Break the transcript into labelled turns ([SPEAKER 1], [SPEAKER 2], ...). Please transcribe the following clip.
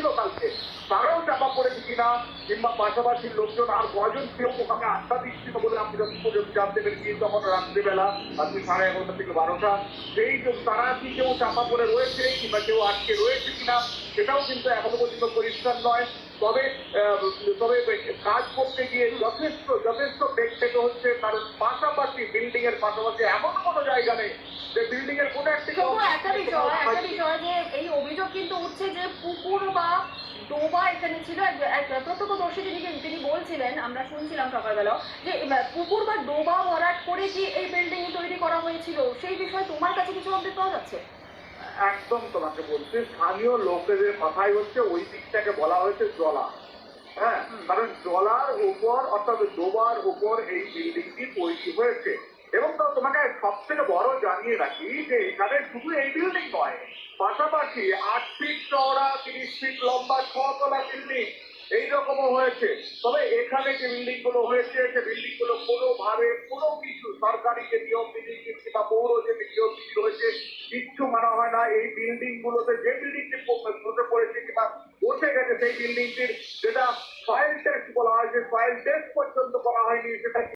[SPEAKER 1] ছিল কালকে, তারাও চাপা পড়েছে কিনা, কিংবা পাশাপাশি লোকজন আর কয়জন কেউ ওখানে আড্ডা দিচ্ছিল বলে আমি যত পর্যন্ত জানতে পেরেছি তখন রাত্রিবেলা, রাত্রি 11:30 থেকে 12টা, সেই তারা কি কেউ চাপা পড়ে রয়েছে কিংবা কেউ আটকে রয়েছে কিনা সেটাও কিন্তু এখনো পর্যন্ত পরিষ্কার নয়। তবে তবে কাজ করতে গিয়ে যথেষ্ট বেগ পেতে হচ্ছে, কারণ পাশাপাশি বিল্ডিং এর পাশাপাশি এমন কোনো জায়গা নেই যে বিল্ডিং এর কোনো একটি
[SPEAKER 2] একটা বিষয় যে এই অভিযোগ কিন্তু উঠছে যে পুকুর বা ডোবা এখানে ছিল। এক প্রত্যক্ষদর্শী তিনি বলছিলেন, আমরা শুনছিলাম সকালবেলা, যে পুকুর বা ডোবা ভরাট করে কি এই বিল্ডিং তৈরি করা হয়েছিল, সেই বিষয়ে তোমার কাছে কিছু আপডেট পাওয়া যাচ্ছে?
[SPEAKER 1] একদম তোমাকে বলছি, স্থানীয় লোকেদের কথাই হচ্ছে ওই দিকটাকে বলা হয়েছে জলা। হ্যাঁ, কারণ জলার উপর অর্থাৎ ডোবার উপর এই বিল্ডিংটি তৈরি হয়েছে। এবং তো তোমাকে সব থেকে বড় জানিয়ে রাখি যে এখানে শুধু এই বিল্ডিং নয়, পাশাপাশি 8 ফিট চওড়া 30 ফিট লম্বা 6 তলা বিল্ডিং এইরকমও হয়েছে। তবে এখানে যে বিল্ডিং গুলো হয়েছে সে বিল্ডিং গুলো কোনোভাবে কোনো কিছু সরকারি যে নিয়ম বিধি কিংবা পৌর যে নিয়ম বিধি রয়েছে কিচ্ছু মানা হয় না। এই বিল্ডিং গুলোতে যে বিল্ডিংটি বসে পড়েছে কিংবা বসে গেছে সেই বিল্ডিংটির যে